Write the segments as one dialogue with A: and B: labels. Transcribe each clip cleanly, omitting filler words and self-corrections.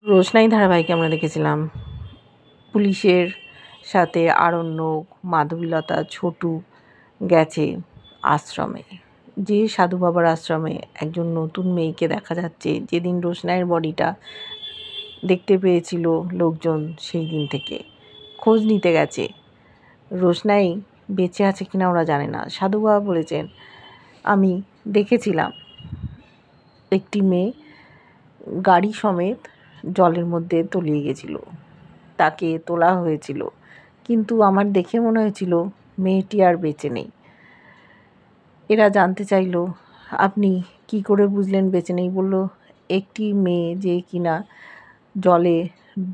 A: রোশনাই ধারাবাহিকে আমরা দেখেছিলাম পুলিশের সাথে আরণ্যক, মাধবীলতা, ছোটু গেছে আশ্রমে। যে সাধু বাবার আশ্রমে একজন নতুন মেয়েকে দেখা যাচ্ছে। যেদিন রোশনাইয়ের বডিটা দেখতে পেয়েছিল লোকজন, সেই দিন থেকে খোঁজ নিতে গেছে। রোশনাই বেঁচে আছে কিনা ওরা জানে না। সাধু বাবা বলেছেন, আমি দেখেছিলাম একটি মেয়ে গাড়ি সমেত জলের মধ্যে তলিয়ে গেছিল, তাকে তোলা হয়েছিল, কিন্তু আমার দেখে মনে হয়েছিল মেয়েটি আর বেঁচে নেই। এরা জানতে চাইল, আপনি কি করে বুঝলেন বেঁচে নেই? বলল, একটি মেয়ে যে কিনা জলে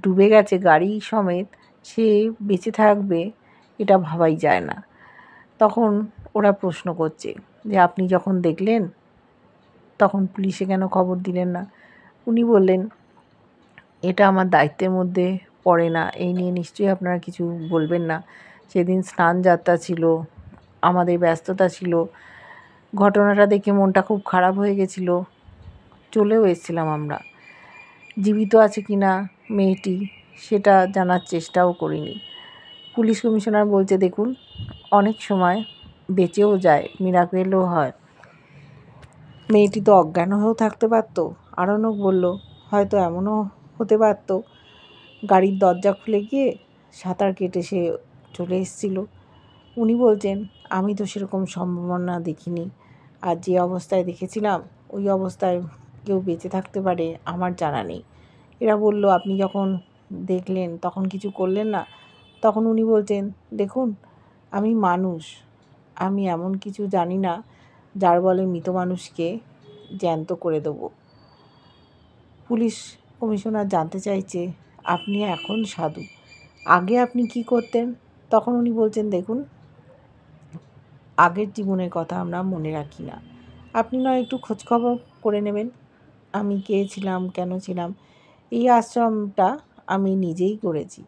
A: ডুবে গেছে গাড়ি সমেত, সে বেঁচে থাকবে এটা ভাবাই যায় না। তখন ওরা প্রশ্ন করছে যে আপনি যখন দেখলেন তখন পুলিশে কেন খবর দিলেন না? উনি বললেন, এটা আমার দায়িত্বের মধ্যে পড়ে না, এই নিয়ে নিশ্চয়ই আপনারা কিছু বলবেন না। সেদিন স্নান যাত্রা ছিল, আমাদের ব্যস্ততা ছিল, ঘটনাটা দেখে মনটা খুব খারাপ হয়ে গেছিল, চলেও এসেছিলাম আমরা। জীবিত আছে কি না মেয়েটি সেটা জানার চেষ্টাও করিনি। পুলিশ কমিশনার বলছে, দেখুন, অনেক সময় বেঁচেও যায়, মিরাকেলও হয়, মেয়েটি তো অজ্ঞান হয়েও থাকতে পারতো। আরণ্যক বলল, হয়তো এমনও হতে পারত গাড়ির দরজা খুলে গিয়ে সাঁতার কেটে সে চলে এসেছিল। উনি বলছেন, আমি তো সেরকম সম্ভাবনা দেখিনি, আর যে অবস্থায় দেখেছিলাম ওই অবস্থায় কেউ বেঁচে থাকতে পারে আমার জানা নেই। এরা বলল, আপনি যখন দেখলেন তখন কিছু করলেন না? তখন উনি বলছেন, দেখুন, আমি মানুষ, আমি এমন কিছু জানি না যার বলে মৃত মানুষকে জ্যান্ত করে দেবো। পুলিশ কমিশনার জানতে চাইছে, আপনি এখন সাধু, আগে আপনি কি করতেন? তখন উনি বলছেন, দেখুন, আগের জীবনের কথা আমরা মনে রাখি না, আপনি নয় একটু খোঁজখবর করে নেবেন, আমি কে ছিলাম, কেন ছিলাম। এই আশ্রমটা আমি নিজেই করেছি,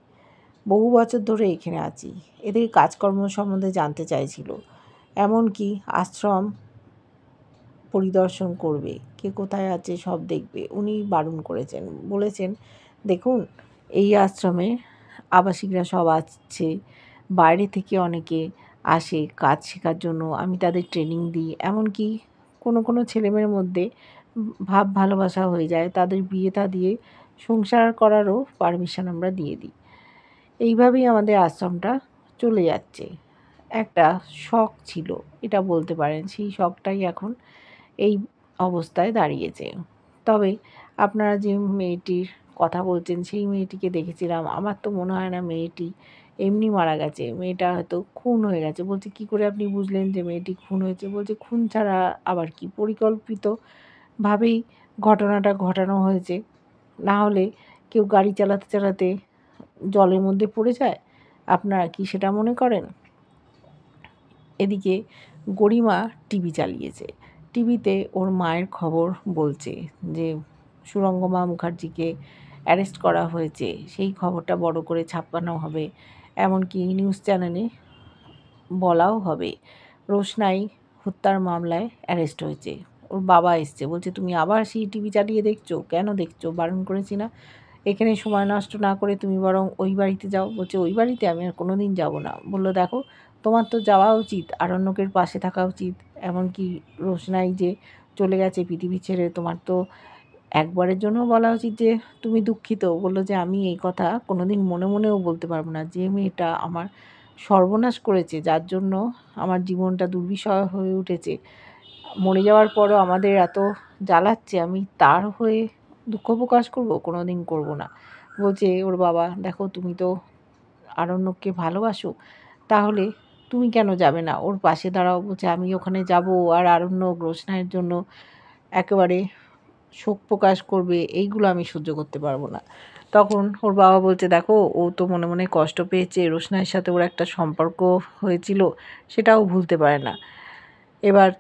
A: বহু বছর ধরে এখানে আছি। এদের কাজকর্ম সম্বন্ধে জানতে চাইছিল, এমনকি আশ্রম পরিদর্শন করবে, কে কোথায় আছে সব দেখবে। উনি বারণ করেছেন, বলেছেন, দেখুন, এই আশ্রমে আবাসিকরা সব আছে, বাইরে থেকে অনেকে আসে কাজ শেখার জন্য, আমি তাদের ট্রেনিং দিই, এমনকি কোনো ছেলেমেয়ের মধ্যে ভাব ভালোবাসা হয়ে যায়, তাদের বিয়ে থা দিয়ে সংসার করারও পারমিশন আমরা দিয়ে দিই। এইভাবেই আমাদের আশ্রমটা চলে যাচ্ছে। একটা শখ ছিল, এটা বলতে পারেন, সেই শখটাই এখন এই অবস্থায় দাঁড়িয়েছে। তবে আপনারা যে মেয়েটির কথা বলছেন সেই মেয়েটিকে দেখেছিলাম, আমার তো মনে হয় না মেয়েটি এমনি মারা গেছে, মেয়েটা হয়তো খুন হয়ে গেছে। বলছে, কী করে আপনি বুঝলেন যে মেয়েটি খুন হয়েছে? বলছে, খুন ছাড়া আবার কি, পরিকল্পিতভাবেই ঘটনাটা ঘটানো হয়েছে, না হলে কেউ গাড়ি চালাতে চালাতে জলের মধ্যে পড়ে যায়? আপনারা কি সেটা মনে করেন? এদিকে গরিমা টিভি চালিয়েছে, টিভিতে ওর মায়ের খবর বলছে যে সুরঙ্গমা মুখার্জিকে অ্যারেস্ট করা হয়েছে, সেই খবরটা বড় করে ছাপানো হবে, এমনকি নিউজ চ্যানেলে বলাও হবে রোশনাই হত্যার মামলায় অ্যারেস্ট হয়েছে। ওর বাবা এসছে, বলছে, তুমি আবার সেই টিভি চালিয়ে দেখছো, কেন দেখছো? বারণ করেছি না? এখানে সময় নষ্ট না করে তুমি বরং ওই বাড়িতে যাও। বলছে, ওই বাড়িতে আমি আর কোনো দিন যাবো না। বললো, দেখো, তোমার তো যাওয়া উচিত, আরণ্যকের পাশে থাকা উচিত, এমনকি রোশনাই যে চলে গেছে পৃথিবী ছেড়ে, তোমার তো একবারের জন্য বলা উচিত যে তুমি দুঃখিত। বললো যে আমি এই কথা কোনো দিন মনে মনেও বলতে পারবো না, যে মেয়েটা আমার সর্বনাশ করেছে, যার জন্য আমার জীবনটা দুর্বিষহ হয়ে উঠেছে, মরে যাওয়ার পরও আমাদের এত জ্বালাচ্ছে, আমি তার হয়ে দুঃখ প্রকাশ করবো? কোনো দিন করবো না। বলছে ওর বাবা, দেখো, তুমি তো আরণ্যককে ভালোবাসো, তাহলে তুমি কেন যাবে না, ওর পাশে দাঁড়াও। বলছে, আমি ওখানে যাব আর আরণ্যক রোশনাইয়ের জন্য একেবারে শোক প্রকাশ করবে, এইগুলো আমি সহ্য করতে পারবো না। তখন ওর বাবা বলছে, দেখো, ও তো মনে মনে কষ্ট পেয়েছে, রোশনাইয়ের সাথে ওর একটা সম্পর্ক হয়েছিল, সেটাও ভুলতে পারে না। এবার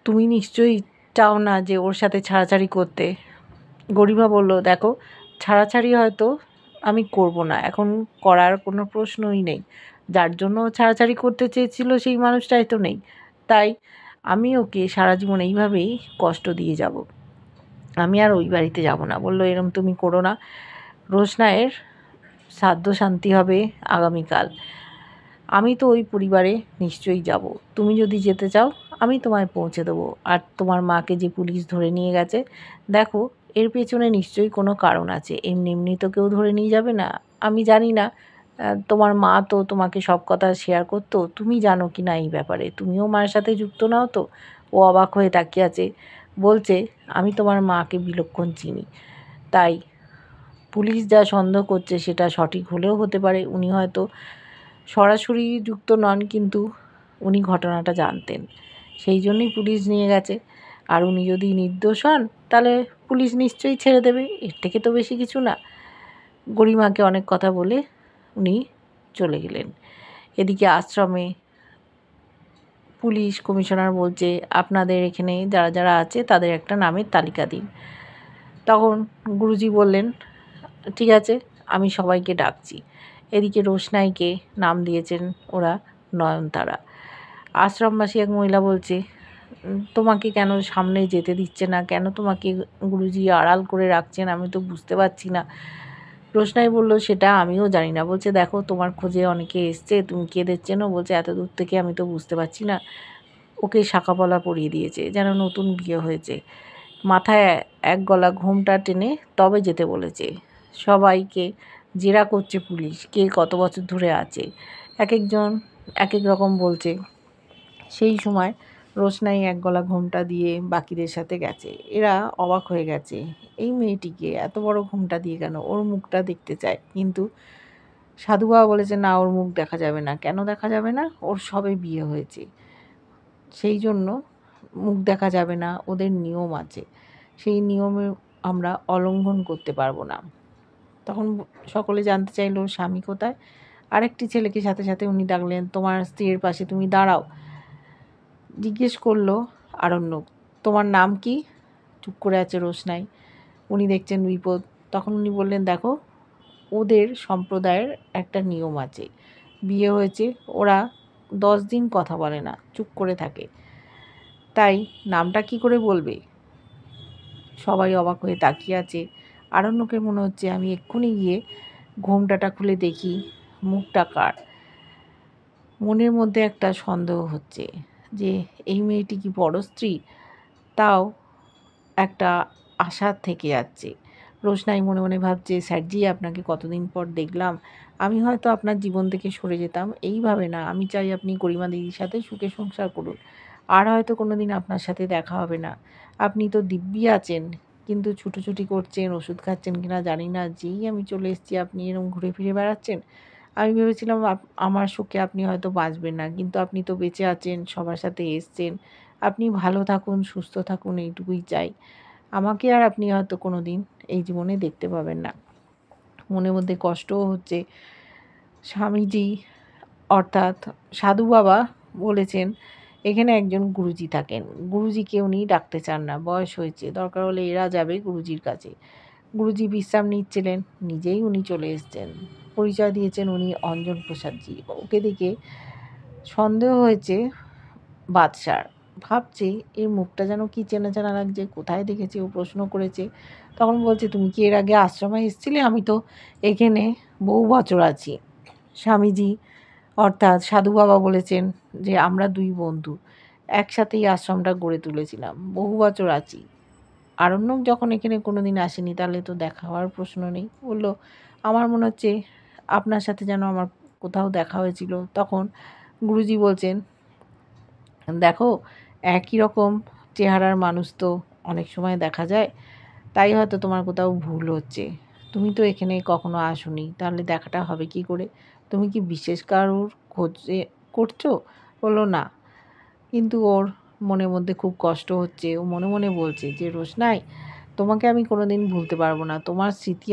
A: তুমি নিশ্চয়ই চাও না যে ওর সাথে ছাড়াছাড়ি করতে। গরিমা বলল, দেখো, ছাড়াছাড়ি হয়তো আমি করব না, এখন করার কোনো প্রশ্নই নেই, যার জন্য ছাড়াছাড়ি করতে চেয়েছিল সেই মানুষটাই তো নেই, তাই আমি ওকে সারা জীবন এইভাবেই কষ্ট দিয়ে যাব। আমি আর ওই বাড়িতে যাব না। বলল, এরম তুমি করো না, রোশনাইয়ের শ্রাদ্ধ শান্তি হবে আগামীকাল, আমি তো ওই পরিবারে নিশ্চয়ই যাব। তুমি যদি যেতে চাও আমি তোমায় পৌঁছে দেবো। আর তোমার মাকে যে পুলিশ ধরে নিয়ে গেছে, দেখো এর পেছনে নিশ্চয়ই কোনো কারণ আছে, এমনি এমনি তো কেউ ধরে নিয়ে যাবে না। আমি জানি না, তোমার মা তো তোমাকে সব কথা শেয়ার করতো, তুমি জানো কি না এই ব্যাপারে, তুমিও মায়ের সাথে যুক্ত নাও তো। ও অবাক হয়ে তাকিয়ে আছে, বলছে, আমি তোমার মাকে বিলক্ষণ চিনি, তাই পুলিশ যা সন্দেহ করছে সেটা সঠিক হলেও হতে পারে। উনি হয়তো সরাসরি যুক্ত নন, কিন্তু উনি ঘটনাটা জানতেন, সেই জন্যই পুলিশ নিয়ে গেছে। আর উনি যদি নির্দোষ হন তাহলে পুলিশ নিশ্চয়ই ছেড়ে দেবে, এর থেকে তো বেশি কিছু না। গরিমাকে অনেক কথা বলে উনি চলে গেলেন। এদিকে আশ্রমে পুলিশ কমিশনার বলছে, আপনাদের এখানে যারা যারা আছে তাদের একটা নামের তালিকা দিন। তখন গুরুজি বললেন, ঠিক আছে, আমি সবাইকে ডাকছি। এদিকে রোশনাইকে নাম দিয়েছেন ওরা নয়নতারা। আশ্রমবাসী এক মহিলা বলছে, তোমাকে কেন সামনে যেতে দিচ্ছে না, কেন তোমাকে গুরুজি আড়াল করে রাখছেন, আমি তো বুঝতে পারছি না। রোশনাই বলল, সেটা আমিও জানি না। বলছে, দেখো তোমার খোঁজে অনেকে এসছে, তুমি কে চেনো? বলছে, এত দূর থেকে আমি তো বুঝতে পারছি না। ওকে শাঁখাপলা পরিয়ে দিয়েছে, যেন নতুন বিয়ে হয়েছে। মাথায় এক গলা ঘোমটা টেনে তবে যেতে বলেছে। সবাইকে জেরা করছে পুলিশ, কে কত বছর ধরে আছে, এক একজন এক এক রকম বলছে। সেই সময় রোশনাই এক গলা ঘোমটা দিয়ে বাকিদের সাথে গেছে। এরা অবাক হয়ে গেছে, এই মেয়েটিকে এত বড় ঘোমটা দিয়ে কেন, ওর মুখটা দেখতে চায়। কিন্তু সাধু বাবা বলেছে, না, ওর মুখ দেখা যাবে না। কেন দেখা যাবে না? ওর সবে বিয়ে হয়েছে, সেই জন্য মুখ দেখা যাবে না, ওদের নিয়ম আছে, সেই নিয়মে আমরা অলঙ্ঘন করতে পারবো না। তখন সকলে জানতে চাইলো, স্বামী কোথায়? আরেকটি ছেলেকে সাথে সাথে উনি ডাকলেন, তোমার স্ত্রীর পাশে তুমি দাঁড়াও। জিজ্ঞেস করলো আরণ্যক, তোমার নাম কি? চুপ করে আছে রোশনাই। উনি দেখছেন বিপদ। তখন উনি বললেন, দেখো, ওদের সম্প্রদায়ের একটা নিয়ম আছে, বিয়ে হয়েছে, ওরা 10 দিন কথা বলে না, চুপ করে থাকে, তাই নামটা কি করে বলবে? সবাই অবাক হয়ে তাকিয়ে আছে। আরণ্যকের মনে হচ্ছে, আমি এক্ষুনি গিয়ে ঘোমটাটা খুলে দেখি মুখটা কার। মনের মধ্যে একটা সন্দেহ হচ্ছে যে এই মেয়েটি কি বড় স্ত্রী, তাও একটা আশা থেকে যাচ্ছে। রোশনাই মনে মনে ভাবছে, স্যারজি, আপনাকে কতদিন পর দেখলাম, আমি হয়তো আপনার জীবন থেকে সরে যেতাম, এইভাবে না। আমি চাই আপনি গরিমা দিদির সাথে সুখে সংসার করুন, আর হয়তো কোনো দিন আপনার সাথে দেখা হবে না। আপনি তো দিব্যি আছেন, কিন্তু ছুটোছুটি করছেন, ওষুধ খাচ্ছেন কিনা জানি না, যেই আমি চলে এসেছি আপনি এরকম ঘুরে ফিরে বেড়াচ্ছেন। আমি ভেবেছিলাম আমার সুখে আপনি হয়তো বাঁচবেন না, কিন্তু আপনি তো বেঁচে আছেন, সবার সাথে এসছেন। আপনি ভালো থাকুন, সুস্থ থাকুন, এইটুকুই চাই। আমাকে আর আপনি হয়তো কোনো দিন এই জীবনে দেখতে পাবেন না। মনের মধ্যে কষ্টও হচ্ছে। স্বামীজি অর্থাৎ সাধু বাবা বলেছেন, এখানে একজন গুরুজি থাকেন, গুরুজিকে উনি ডাকতে চান না, বয়স হয়েছে, দরকার হলে এরা যাবে গুরুজির কাছে। গুরুজি বিশ্রাম নিচ্ছিলেন, নিজেই উনি চলে এসেছেন। পরিচয় দিয়েছেন উনি অঞ্জন প্রসাদজি। ওকে দেখে সন্দেহ হয়েছে বাদশার, ভাবছে এর মুখটা যেন কি চেনা চেনা লাগছে, কোথায় দেখেছে। ও প্রশ্ন করেছে। তখন বলছে, তুমি কি এর আগে আশ্রমে এসেছিলে? আমি তো এখানে বহু বছর আছি। স্বামীজি অর্থাৎ সাধু বাবা বলেছেন যে আমরা 2 বন্ধু একসাথেই আশ্রমটা গড়ে তুলেছিলাম, বহু বছর আছি। আরণ্যক যখন এখানে কোনো দিন আসেনি, তাহলে তো দেখা হওয়ার প্রশ্ন নেই। বলল, আমার মনে হচ্ছে আপনার সাথে যেন আমার কোথাও দেখা হয়েছিল। তখন গুরুজি বলছেন, দেখো, একই রকম চেহারার মানুষ তো অনেক সময় দেখা যায়, তাই হয়তো তোমার কোথাও ভুল হচ্ছে। তুমি তো এখানে কখনো আসোনি, তাহলে দেখাটা হবে কি করে? তুমি কি বিশেষ কারোর খোঁজে করছো? বললো, না। কিন্তু ওর মনের মধ্যে খুব কষ্ট হচ্ছে। ও মনে মনে বলছে যে, রোশনাই, তোমাকে আমি কোনো দিন ভুলতে পারবো না। তোমার স্মৃতি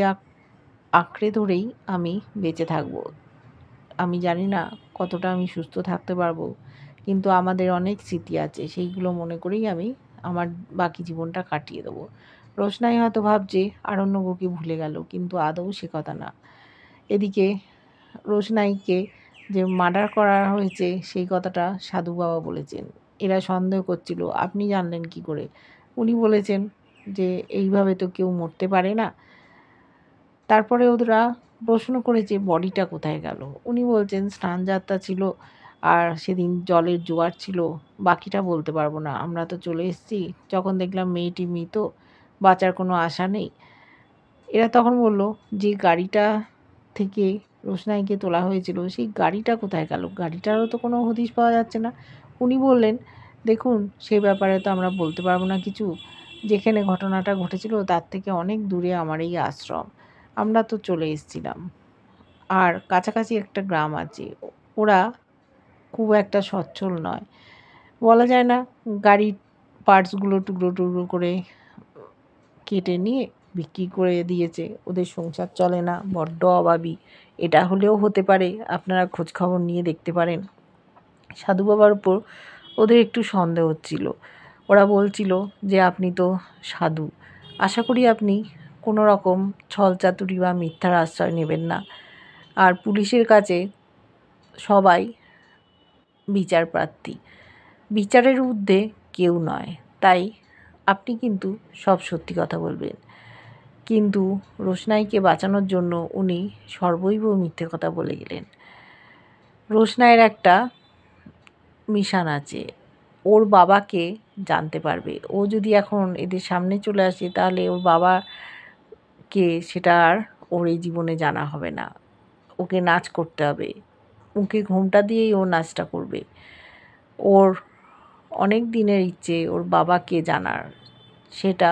A: আঁকড়ে ধরেই আমি বেঁচে থাকবো। আমি জানি না কতটা আমি সুস্থ থাকতে পারবো, কিন্তু আমাদের অনেক স্মৃতি আছে, সেইগুলো মনে করেই আমি আমার বাকি জীবনটা কাটিয়ে দেবো। রোশনাই হয়তো ভাবছে আরণ্যককে ভুলে গেল, কিন্তু আদৌ সে কথা না। এদিকে রোশনাইকে যে মার্ডার করা হয়েছে সেই কথাটা সাধু বাবা বলেছেন। এরা সন্দেহ করছিল, আপনি জানলেন কি করে? উনি বলেছেন, যে এইভাবে তো কেউ মরতে পারে না। তারপরে ওরা প্রশ্ন করেছে বডিটা কোথায় গেল। উনি বলছেন স্নান যাত্রা ছিল আর সেদিন জলের জোয়ার ছিল, বাকিটা বলতে পারবো না। আমরা তো চলে এসেছি, যখন দেখলাম মেয়েটি মৃত, বাঁচার কোনো আশা নেই। এরা তখন বলল যে গাড়িটা থেকে রোশনাইকে তোলা হয়েছিল সেই গাড়িটা কোথায় গেল, গাড়িটারও তো কোনো হদিশ পাওয়া যাচ্ছে না। উনি বললেন দেখুন সেই ব্যাপারে তো আমরা বলতে পারবো না কিছু, যেখানে ঘটনাটা ঘটেছিল তার থেকে অনেক দূরে আমার এই আশ্রম, আমরা তো চলে এসেছিলাম। আর কাছাকাছি একটা গ্রাম আছে, ওরা খুব একটা সচ্ছল নয়, বলা যায় না, গাড়ির পার্টসগুলো টুকরো টুকরো করে কেটে নিয়ে বিক্রি করে দিয়েছে, ওদের সংসার চলে না, বড্ড অভাবী। এটা হলেও হতে পারে, আপনারা খোঁজখবর নিয়ে দেখতে পারেন। সাধু বাবার উপর ওদের একটু সন্দেহ হচ্ছিল। ওরা বলছিল যে আপনি তো সাধু, আশা করি আপনি কোনো রকম ছলচাতুরি বা মিথ্যার আশ্রয় নেবেন না। আর পুলিশের কাছে সবাই বিচার প্রার্থী, বিচারের ঊর্ধ্বে কেউ নয়, তাই আপনি কিন্তু সব সত্যি কথা বলবেন। কিন্তু রোশনাইকে বাঁচানোর জন্য উনি সর্বৈব মিথ্যে কথা বলে গেলেন। রোশনাইয়ের একটা মিশন আছে, ওর বাবাকে জানতে পারবে। ও যদি এখন এদের সামনে চলে আসে তাহলে ওর বাবাকে সেটা আর ওর এই জীবনে জানা হবে না। ওকে নাচ করতে হবে, ওকে ঘোমটা দিয়েই ও নাচটা করবে। ওর অনেক দিনের ইচ্ছে ওর বাবাকে জানার, সেটা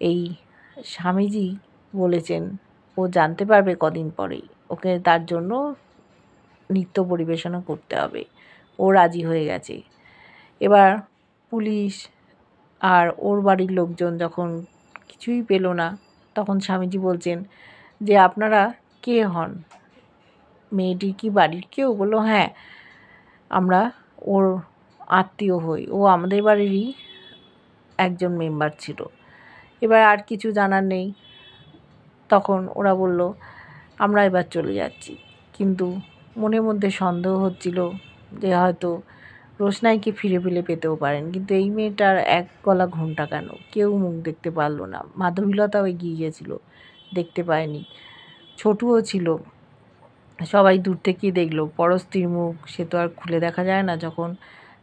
A: এই স্বামীজি বলেছেন ও জানতে পারবে কদিন পরেই। ওকে তার জন্য নৃত্য পরিবেশনা করতে হবে। ও রাজি হয়ে গেছে। এবার পুলিশ আর ওর বাড়ির লোকজন যখন কিছুই পেল না, তখন স্বামীজি বলছেন যে আপনারা কে হন, মেয়েটির কি বাড়ির কেউ? বললো হ্যাঁ, আমরা ওর আত্মীয় হই, ও আমাদের বাড়িরই একজন মেম্বার ছিল। এবার আর কিছু জানার নেই, তখন ওরা বলল আমরা এবার চলে যাচ্ছি। কিন্তু মনের মধ্যে সন্দেহ হচ্ছিল যে হয়তো রোশনাইকে ফিরে পেলে পেতেও পারেন, কিন্তু এই মেয়েটার এক গলা ঘোমটা কেন, কেউ মুখ দেখতে পারলো না। মাধবীলতাও এগিয়ে গিয়েছিল, দেখতে পায়নি। ছোটুও ছিল, সবাই দূর থেকেই দেখলো। পরস্ত্রীর মুখ সে তো আর খুলে দেখা যায় না। যখন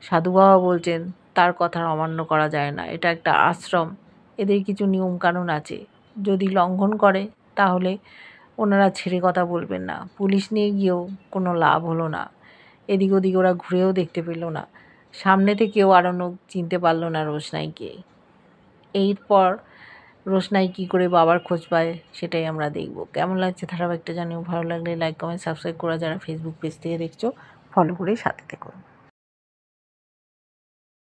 A: সাধু বাবা বলছেন তার কথা অমান্য করা যায় না, এটা একটা আশ্রম, এদের কিছু নিয়মকানুন আছে, যদি লঙ্ঘন করে তাহলে ওনারা ছেড়ে কথা বলবেন না। পুলিশ নিয়ে গিয়েও কোনো লাভ হলো না, এদিক ওদিক ওরা ঘুরেও দেখতে পেল না, সামনে থেকেও আরণ্যক চিনতে পারল না রোশনাইকে। এরপর রোশনাই কী করে বাবার খোঁজ পায় সেটাই আমরা দেখব। কেমন লাগছে ধারাবাহিকটা জানিও, ভালো লাগলে লাইক কমেন্ট সাবস্ক্রাইব করা, যারা ফেসবুক পেজ থেকে দেখছো ফলো করে সাথে থেকো।